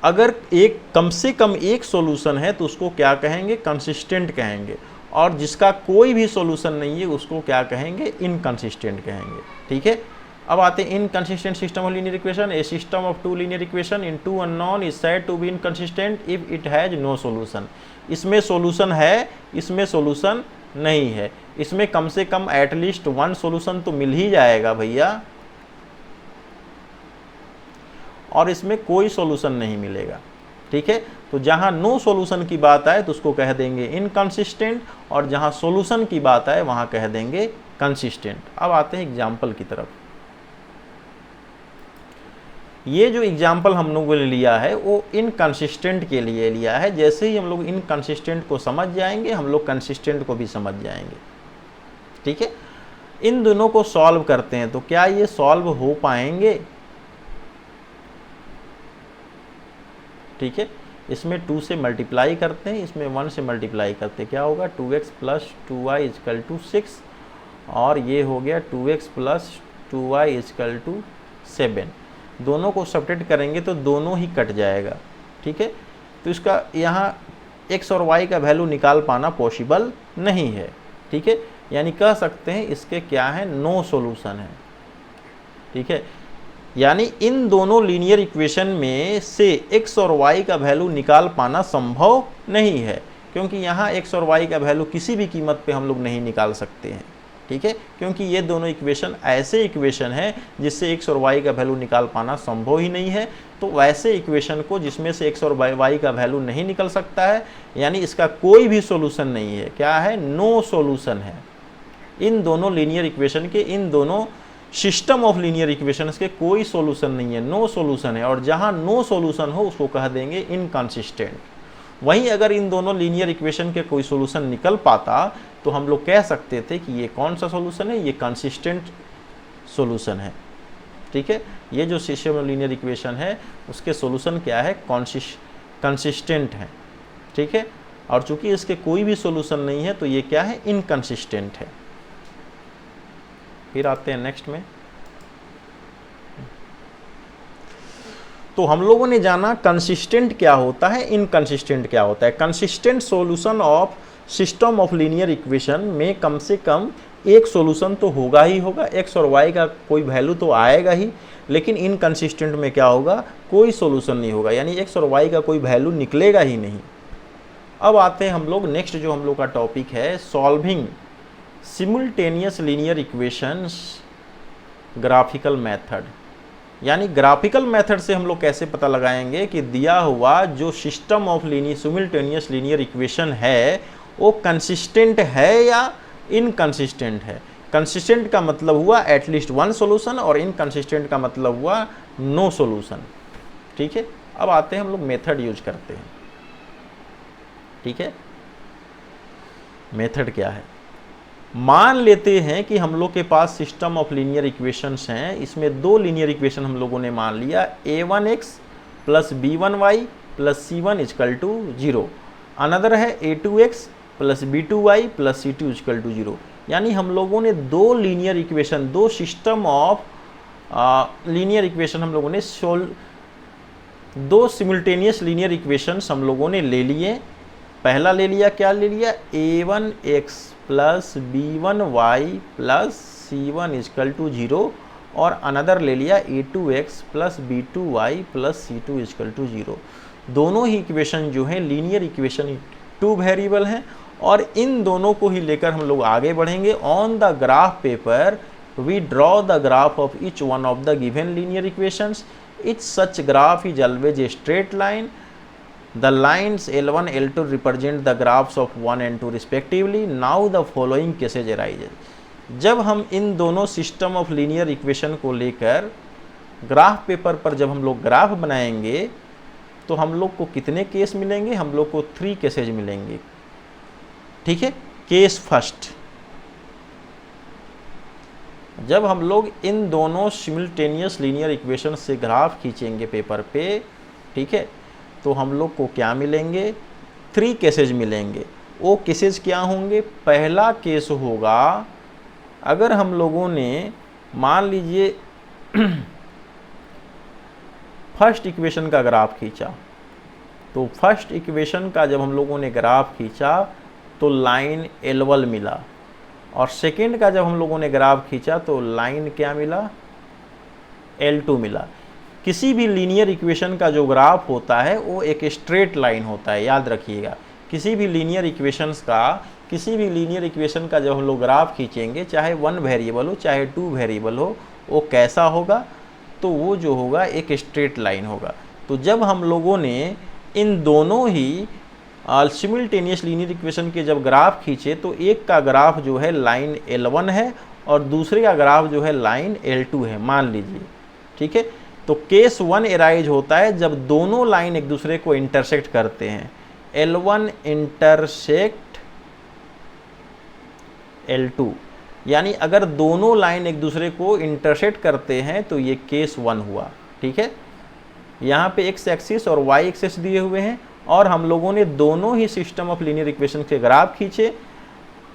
अगर एक कम से कम एक सॉल्यूशन है तो उसको क्या कहेंगे, कंसिस्टेंट कहेंगे, और जिसका कोई भी सॉल्यूशन नहीं है उसको क्या कहेंगे, इनकंसिस्टेंट कहेंगे। ठीक है, अब आते हैं inconsistent system of linear equation. A system of two linear equation in two unknown is said to be inconsistent if it has no solution. इसमें सॉल्यूशन है, इसमें सॉल्यूशन नहीं है, इसमें कम से कम एटलीस्ट वन सॉल्यूशन तो मिल ही जाएगा भैया, और इसमें कोई सॉल्यूशन नहीं मिलेगा। ठीक है, तो जहां नो सॉल्यूशन की बात आए तो उसको कह देंगे इनकंसिस्टेंट, और जहां सॉल्यूशन की बात आए वहां कह देंगे कंसिस्टेंट। अब आते हैं एग्जाम्पल की तरफ। ये जो एग्जाम्पल हम लोगों ने लिया है वो इनकंसिस्टेंट के लिए लिया है। जैसे ही हम लोग इनकंसिस्टेंट को समझ जाएंगे, हम लोग कंसिस्टेंट को भी समझ जाएंगे। ठीक है, इन दोनों को सॉल्व करते हैं तो क्या ये सॉल्व हो पाएंगे। ठीक है, इसमें 2 से मल्टीप्लाई करते हैं, इसमें 1 से मल्टीप्लाई करते हैं, क्या होगा 2x plus 2y is equal to 6, और ये हो गया 2x plus 2y is equal to 7। दोनों को सब्ट्रैक्ट करेंगे तो दोनों ही कट जाएगा, ठीक है। तो इसका यहाँ x और y का वैल्यू निकाल पाना पॉसिबल नहीं है, ठीक है। यानी कह सकते हैं इसके क्या है, नो सॉल्यूशन है, ठीक है। यानी इन दोनों लीनियर इक्वेशन में से x और y का वैल्यू निकाल पाना संभव नहीं है, क्योंकि यहाँ x और y का वैल्यू किसी भी कीमत पे हम लोग नहीं निकाल सकते हैं, ठीक है। क्योंकि ये दोनों इक्वेशन ऐसे इक्वेशन हैं जिससे x और y का वैल्यू निकाल पाना संभव ही नहीं है। तो वैसे इक्वेशन को जिसमें से x और y का वैल्यू नहीं निकल सकता है, यानी इसका कोई भी सॉल्यूशन नहीं है, क्या है, नो सॉल्यूशन है। इन दोनों लीनियर इक्वेशन के, इन दोनों सिस्टम ऑफ लीनियर इक्वेशंस के कोई सॉल्यूशन नहीं है, नो सॉल्यूशन है। और जहां नो सॉल्यूशन हो उसको कह देंगे इनकंसिस्टेंट। वहीं अगर इन दोनों लीनियर इक्वेशन के कोई सॉल्यूशन निकल पाता तो हम लोग कह सकते थे कि ये कौन सा सॉल्यूशन है, ये कंसिस्टेंट सॉल्यूशन है, ठीक है। ये जो सिस्टम ऑफ लीनियर इक्वेशन है उसके सॉल्यूशन क्या है, कंसिस्टेंट है, ठीक है। और चूंकि इसके कोई भी सॉल्यूशन नहीं है तो ये क्या है, इनकंसिस्टेंट है। फिर आते हैं नेक्स्ट में। तो हम लोगों ने जाना कंसिस्टेंट क्या होता है, इनकंसिस्टेंट क्या होता है। Consistent solution of system of linear equation में कम से कम एक सॉल्यूशन तो होगा ही होगा, x और y का कोई वैल्यू तो आएगा ही, लेकिन इनकंसिस्टेंट में क्या होगा, कोई सॉल्यूशन नहीं होगा, यानी x और y का कोई वैल्यू निकलेगा ही नहीं। अब आते हैं हम लोग नेक्स्ट, जो हम लोग का टॉपिक है, solving simultaneous linear equations graphical method. यानी ग्राफिकल मेथड से हम लोग कैसे पता लगाएंगे कि दिया हुआ जो system of simultaneous linear equation है वो कंसिस्टेंट है या इनकंसिस्टेंट है। कंसिस्टेंट का मतलब हुआ एटलीस्ट वन सॉल्यूशन और इनकंसिस्टेंट का मतलब हुआ नो सॉल्यूशन, ठीक है। अब आते हैं हम लोग मेथड यूज करते हैं, ठीक है। मेथड क्या है, मान लेते हैं कि हम लोग के पास सिस्टम ऑफ लीनियर इक्वेशंस हैं, इसमें दो लीनियर इक्वेशन हम लोगों ने मान लिया, a1x plus b1y plus c1 is equal to 0, another है a2x plus b2y plus c2 is equal to 0। यानी हम लोगों ने दो लीनियर इक्वेशन, दो सिस्टम ऑफ लीनियर इक्वेशन हम लोगों ने दो सिमुल्टेनियस लीनियर इक्वेशंस हम लोगों ने ले लिए। पहला ले लिया, क्या ले लिया, a1x plus b1y plus c1 is equal to 0, और अनदर ले लिया a2x plus b2y plus c2 is equal to 0। दोनों ही इक्वेशन जो हैं लीनियर इक्वेशन, टू वेरिएबल हैं, और इन दोनों को ही लेकर हम लोग आगे बढ़ेंगे। On the graph paper we draw the graph of each one of the given linear equations. Each such graph is always a straight line. The lines L1, L2 represent the graphs of 1 and 2 respectively. Now the following cases arises. जब हम इन दोनों system of linear equation को लेकर graph paper पर जब हम लोग graph बनाएंगे तो हम लोग को कितने केस मिलेंगे, हम लोग को 3 केसेज मिलेंगे, ठीक है। केस फर्स्ट, जब हम लोग इन दोनों सिमुल्टेनियस लीनियर इक्वेशन से ग्राफ खींचेंगे पेपर पे, ठीक है, तो हम लोग को क्या मिलेंगे, 3 केसेज मिलेंगे। वो केसेज क्या होंगे, पहला केस होगा अगर हम लोगों ने मान लीजिए फर्स्ट इक्वेशन का ग्राफ खींचा, तो फर्स्ट इक्वेशन का जब हम लोगों ने ग्राफ खींचा तो लाइन L1 मिला, और सेकेंड का जब हम लोगों ने ग्राफ खींचा तो लाइन क्या मिला, L2 मिला। किसी भी लीनियर इक्वेशन का जो ग्राफ होता है वो एक स्ट्रेट लाइन होता है, याद रखिएगा। किसी भी लीनियर इक्वेशंस का, किसी भी लीनियर इक्वेशन का जब हम लोग ग्राफ खींचेंगे, चाहे 1 वेरिएबल हो चाहे 2 वेरिएबल हो, वो कैसा होगा, तो वो जो होगा एक स्ट्रेट लाइन होगा। तो जब हम लोगों ने इन दोनों ही सिमुल्टेनियस लीनियर इक्वेशन के जब ग्राफ खींचे तो एक का ग्राफ जो है लाइन L1 है और दूसरे का ग्राफ जो है लाइन L2 है, मान लीजिए, ठीक है। तो केस 1 एराइज होता है जब दोनों लाइन एक दूसरे को इंटरसेक्ट करते हैं, L1 इंटरसेक्ट L2, यानी अगर दोनों लाइन एक दूसरे को इंटरसेक्ट करते हैं तो ये केस 1 हुआ, ठीक है। यहाँ पे x एक्सिस और y एक्सिस दिए हुए हैं और हम लोगों ने दोनों ही सिस्टम ऑफ लीनियर इक्वेशन के ग्राफ खींचे।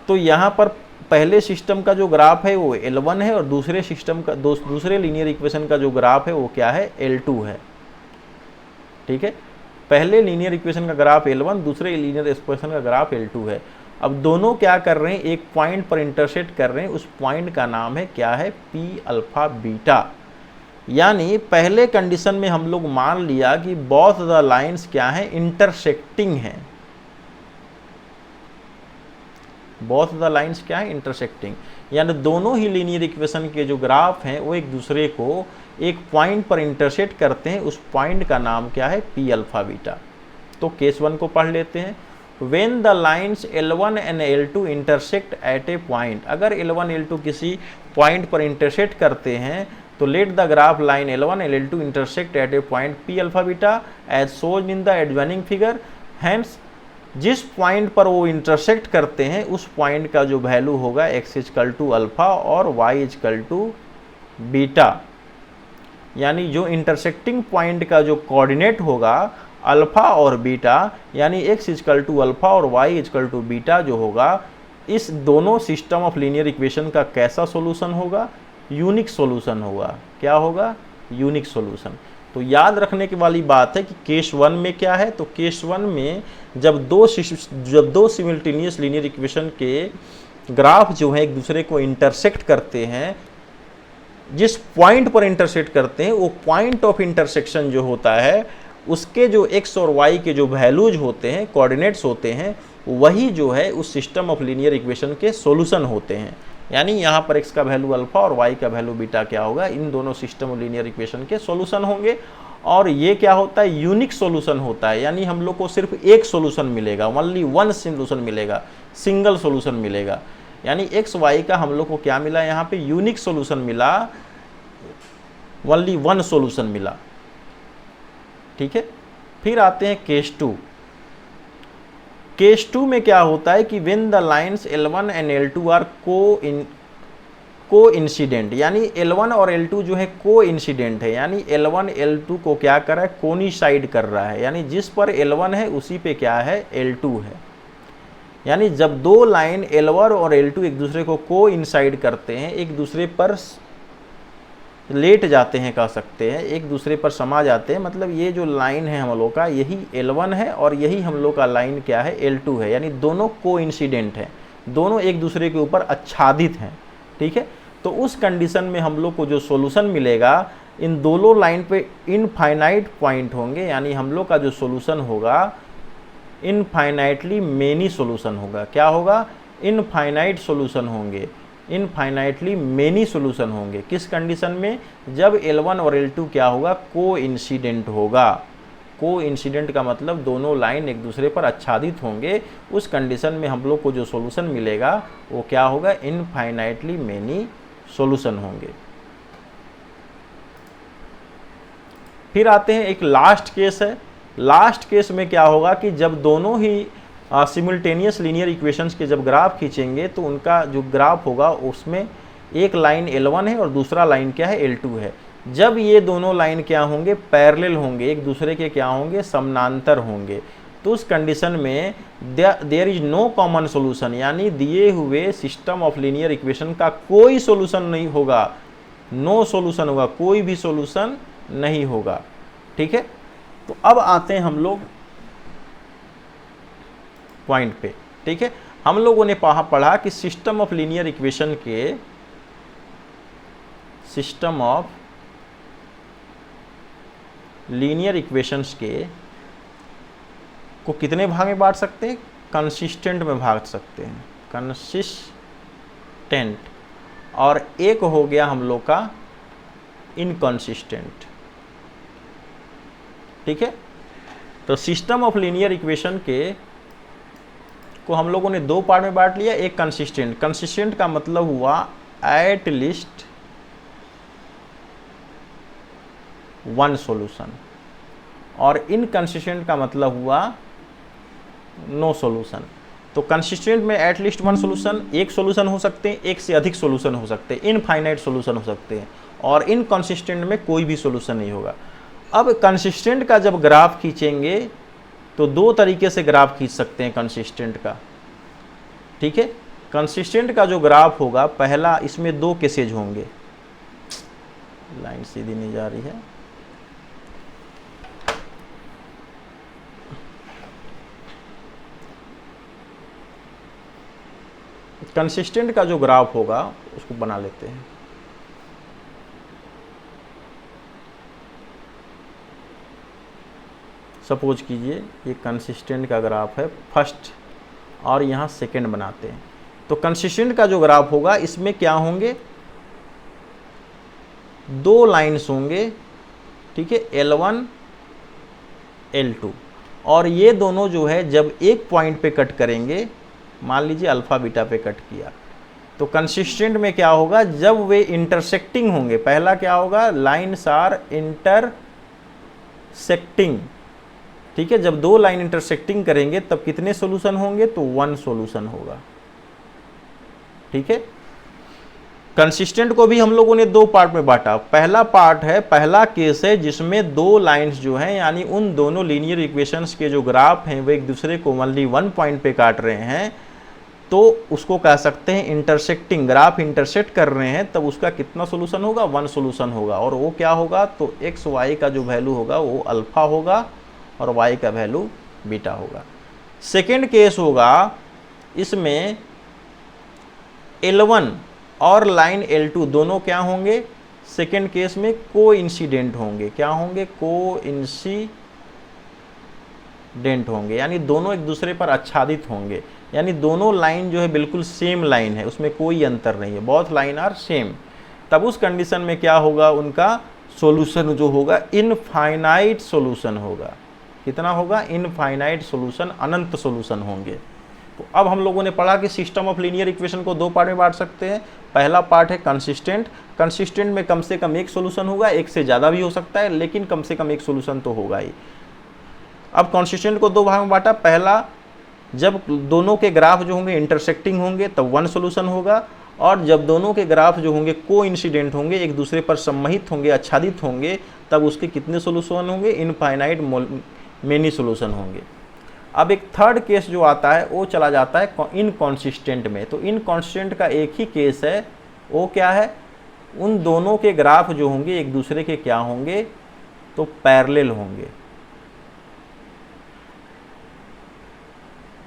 तो यहाँ पर पहले सिस्टम का जो ग्राफ है वो L1 है और दूसरे सिस्टम का दूसरे लीनियर इक्वेशन का जो ग्राफ है वो क्या है, L2 है। ठीक है, पहले लीनियर इक्वेशन का ग्राफ L1, दूसरे लीनियर इक्वेशन का ग्राफ L2 है। अब दोनों क्या कर रहे हैं, एक पॉइंट पर इंटरसेक्ट कर रहे हैं, उस पॉइंट का नाम है क्या है, P अल्फा बीटा। यानी पहले कंडीशन में हम लोग मान लिया कि बोथ द लाइंस क्या है, इंटरसेक्टिंग है। बोथ द लाइंस क्या है, इंटरसेक्टिंग, यानी दोनों ही लीनियर इक्वेशन के जो ग्राफ हैं वो एक दूसरे को एक पॉइंट पर इंटरसेक्ट करते हैं, उस पॉइंट का नाम क्या है, P अल्फा बीटा। तो केस 1 को पढ़ लेते हैं। When the lines L1 and L2 intersect at a point, अगर L1 L2 किसी पॉइंट पर इंटरसेक्ट करते हैं तो let the graph line L1 and L2 intersect at a point P alpha beta as shown in the adjoining figure। Hence जिस point पर वो intersect करते हैं उस पॉइंट का जो वैल्यू होगा x इक्वल टू अल्फा और y इक्वल टू बीटा। यानी जो इंटरसेक्टिंग पॉइंट का जो कोऑर्डिनेट होगा अल्फा और बीटा, यानी x इक्वल टू अल्फा और y इक्वल टू बीटा जो होगा, इस दोनों सिस्टम ऑफ लीनियर इक्वेशन का कैसा सॉल्यूशन होगा, यूनिक सॉल्यूशन होगा। क्या होगा, यूनिक सॉल्यूशन। तो याद रखने की वाली बात है कि केस 1 में क्या है, तो केस 1 में जब दो सिमिल्टेनियस लीनियर इक्वेशन के ग्राफ जो है एक दूसरे को इंटरसेक्ट करते हैं, जिस पॉइंट पर इंटरसेक्ट करते हैं वो पॉइंट ऑफ इंटरसेक्शन जो होता है उसके जो x और y के जो वैल्यूज होते हैं, कोऑर्डिनेट्स होते हैं, वही जो है उस सिस्टम ऑफ लीनियर इक्वेशन के सॉल्यूशन होते हैं। यानी यहाँ पर x का वैल्यू अल्फा और y का वैल्यू बीटा क्या होगा, इन दोनों सिस्टम ऑफ लीनियर इक्वेशन के सॉल्यूशन होंगे। और ये क्या होता है, यूनिक सॉल्यूशन होता है। यानी हम लोग को सिर्फ एक सॉल्यूशन मिलेगा, ओनली वन सॉल्यूशन मिलेगा, सिंगल सॉल्यूशन मिलेगा। यानी x y का हम लोग को क्या मिला, यहाँ पे यूनिक सॉल्यूशन मिला, ओनली वन सॉल्यूशन मिला। ठीक है, फिर आते हैं केस 2। केस 2 में क्या होता है कि when the lines L1 and L2 are coincident, यानी L1 और L2 जो है को इंसिडेंट है, यानी L1 L2 को क्या कर रहा है, कोनिसाइड कर रहा है। यानी जिस पर L1 है उसी पे क्या है, L2 है। यानी जब दो लाइन L1 और L2 एक दूसरे को को इंसाइड करते हैं, एक दूसरे पर लेट जाते हैं, कह सकते हैं एक दूसरे पर समा जाते हैं, मतलब ये जो लाइन है हम लोग का यही L1 है और यही हम लोग का लाइन क्या है, L2 है। यानी दोनों को इंसिडेंट हैं, दोनों एक दूसरे के ऊपर आच्छादित हैं। ठीक है, तो उस कंडीशन में हम लोग को जो सॉल्यूशन मिलेगा, इन दोनों लाइन पे इनफाइनाइट पॉइंट होंगे, यानी हम लोग का जो सॉल्यूशन होगा इनफाइनाइटली मेनी सॉल्यूशन होगा। क्या होगा, इनफाइनाइट सॉल्यूशन होंगे, इनफाइनाइटली मेनी सॉल्यूशन होंगे। किस कंडीशन में, जब L1 और L2 क्या होगा, को इंसिडेंट होगा। को इंसिडेंट का मतलब दोनों लाइन एक दूसरे पर आच्छादित होंगे। उस कंडीशन में हम लोग को जो सॉल्यूशन मिलेगा वो क्या होगा, इनफाइनाइटली मेनी सॉल्यूशन होंगे। फिर आते हैं एक लास्ट केस है। लास्ट केस में क्या होगा कि जब दोनों ही सिमिल्टेनियस लीनियर इक्वेशंस के जब ग्राफ खींचेंगे तो उनका जो ग्राफ होगा उसमें एक लाइन L1 है और दूसरा लाइन क्या है, L2 है। जब ये दोनों लाइन क्या होंगे, पैरेलल होंगे, एक दूसरे के क्या होंगे, समानांतर होंगे, तो उस कंडीशन में there is no common solution, यानी दिए हुए सिस्टम ऑफ लीनियर इक्वेशन का कोई सॉल्यूशन नहीं होगा, नो सॉल्यूशन होगा, कोई भी सॉल्यूशन नहीं होगा। ठीक है, तो अब आते हैं हम लोग पॉइंट पे। ठीक है, हम लोगों ने पढ़ा कि सिस्टम ऑफ लीनियर इक्वेशन के सिस्टम ऑफ लीनियर इक्वेशंस के को कितने भाग में बांट सकते हैं, कंसिस्टेंट में भाग सकते हैं, कंसिस्टेंट, और एक हो गया हम लोग का इनकंसिस्टेंट। ठीक है, तो सिस्टम ऑफ लीनियर इक्वेशन के को हम लोगों ने दो पार्ट में बांट लिया। एक कंसिस्टेंट, कंसिस्टेंट का मतलब हुआ एट लीस्ट वन सॉल्यूशन, और इनकंसिस्टेंट का मतलब हुआ नो सॉल्यूशन। तो कंसिस्टेंट में एट लीस्ट वन सॉल्यूशन, एक सॉल्यूशन हो सकते हैं, एक से अधिक सॉल्यूशन हो सकते हैं, इनफाइनाइट सॉल्यूशन हो सकते हैं, और इनकंसिस्टेंट में कोई भी सॉल्यूशन नहीं होगा। अब कंसिस्टेंट का जब ग्राफ खींचेंगे तो दो तरीके से ग्राफ खींच सकते हैं कंसिस्टेंट का, ठीक है। कंसिस्टेंट का जो ग्राफ होगा, पहला इसमें दो केसेज होंगे, लाइन सीधी नहीं जा रही है, कंसिस्टेंट का जो ग्राफ होगा उसको बना लेते हैं। सपोज कीजिए ये कंसिस्टेंट का ग्राफ है फर्स्ट और यहाँ सेकंड बनाते हैं। तो कंसिस्टेंट का जो ग्राफ होगा इसमें क्या होंगे, दो लाइंस होंगे, ठीक है, L1 L2, और ये दोनों जो है जब एक पॉइंट पे कट करेंगे, मान लीजिए अल्फा बीटा पे कट किया, तो कंसिस्टेंट में क्या होगा, जब वे इंटरसेक्टिंग होंगे, पहला क्या होगा, लाइन्स आर इंटरसेक्टिंग, ठीक है, जब दो लाइन इंटरसेक्टिंग करेंगे तब कितने सॉल्यूशन होंगे, तो 1 सॉल्यूशन होगा, ठीक है। कंसिस्टेंट को भी हम लोगों ने दो पार्ट में बांटा। पहला पार्ट है, पहला केस है जिसमें दो लाइंस जो हैं, यानी उन दोनों लीनियर इक्वेशंस के जो ग्राफ हैं वो एक दूसरे को ओनली 1 पॉइंट पे काट रहे हैं, तो उसको कह सकते हैं इंटरसेक्टिंग, ग्राफ इंटरसेक्ट कर रहे हैं, तब उसका कितना सॉल्यूशन होगा, 1 सॉल्यूशन होगा। और वो क्या होगा, तो एक्स वाई का जो वैल्यू होगा वो अल्फा होगा और y का वैल्यू बीटा होगा। सेकेंड केस होगा, इसमें L1 और लाइन L2 दोनों क्या होंगे, सेकेंड केस में कोइंसिडेंट होंगे, क्या होंगे, कोइंसिडेंट होंगे, यानी दोनों एक दूसरे पर आच्छादित होंगे, यानी दोनों लाइन जो है बिल्कुल सेम लाइन है, उसमें कोई अंतर नहीं है, बोथ लाइन आर सेम। तब उस कंडीशन में क्या होगा, उनका सॉल्यूशन जो होगा इनफाइनाइट सॉल्यूशन होगा। कितना होगा, इनफाइनाइट सॉल्यूशन, अनंत सॉल्यूशन होंगे। तो अब हम लोगों ने पढ़ा कि सिस्टम ऑफ लीनियर इक्वेशन को दो पार्ट में बांट सकते हैं। पहला पार्ट है कंसिस्टेंट, कंसिस्टेंट में कम से कम एक सॉल्यूशन होगा, एक से ज़्यादा भी हो सकता है, लेकिन कम से कम एक सॉल्यूशन तो होगा ही। अब कंसिस्टेंट को दो भाग में बांटा, पहला जब दोनों के ग्राफ जो होंगे इंटरसेक्टिंग होंगे तब 1 सॉल्यूशन होगा, और जब दोनों के ग्राफ जो होंगे कोइंसिडेंट होंगे, एक दूसरे पर सम्मोहित होंगे, आच्छादित होंगे, तब उसके कितने सॉल्यूशन होंगे, इनफाइनाइट मेनी सॉल्यूशन होंगे। अब एक थर्ड केस जो आता है वो चला जाता है इनकॉन्सिस्टेंट में। तो इनकॉन्सिस्टेंट का एक ही केस है, वो क्या है, उन दोनों के ग्राफ जो होंगे एक दूसरे के क्या होंगे, तो पैरेलल होंगे,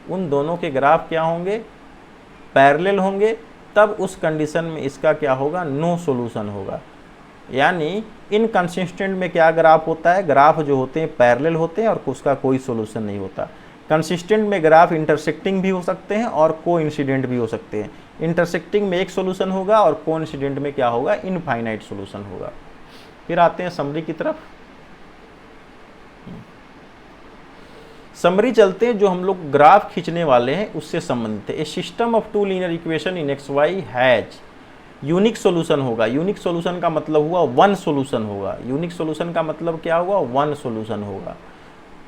उन दोनों के ग्राफ क्या होंगे, पैरेलल होंगे। तब उस कंडीशन में इसका क्या होगा, नो सॉल्यूशन होगा। यानी इनकंसिस्टेंट में क्या ग्राफ होता है, ग्राफ जो होते हैं पैरेलल होते हैं और उसका कोई सॉल्यूशन नहीं होता। कंसिस्टेंट में ग्राफ इंटरसेक्टिंग भी हो सकते हैं और कोइंसिडेंट भी हो सकते हैं। इंटरसेक्टिंग में एक सॉल्यूशन होगा और कोइंसिडेंट में क्या होगा, इनफाइनाइट सॉल्यूशन होगा। फिर आते हैं समरी की तरफ। समरी चलते हैं, जो हम लोग ग्राफ खींचने वाले हैं उससे संबंधित है। A system of two linear equation in x y has unique solution होगा। यूनिक सॉल्यूशन का मतलब हुआ 1 सॉल्यूशन होगा। यूनिक सॉल्यूशन का मतलब क्या हुआ, 1 सॉल्यूशन होगा।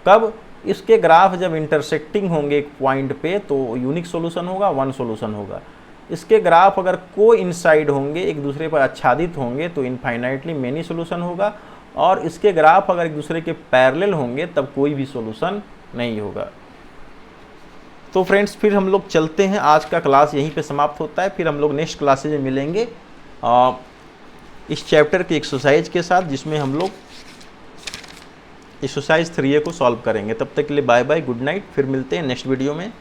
कब, इसके ग्राफ जब इंटरसेक्टिंग होंगे एक पॉइंट पे तो यूनिक सॉल्यूशन होगा, 1 सॉल्यूशन होगा। इसके ग्राफ अगर कोइंसाइड होंगे, एक दूसरे पर आच्छादित होंगे, तो इनफाइनाइटली मेनी सॉल्यूशन होगा। और इसके ग्राफ अगर एक दूसरे के पैरेलल होंगे तब कोई भी सॉल्यूशन नहीं होगा। तो फ्रेंड्स फिर हम लोग चलते हैं, आज का क्लास यहीं पे समाप्त होता है। फिर हम लोग नेक्स्ट क्लासेज में मिलेंगे इस चैप्टर की एक्सरसाइज के साथ, जिसमें हम लोग एक्सरसाइज 3A को सॉल्व करेंगे। तब तक के लिए बाय बाय, गुड नाइट। फिर मिलते हैं नेक्स्ट वीडियो में।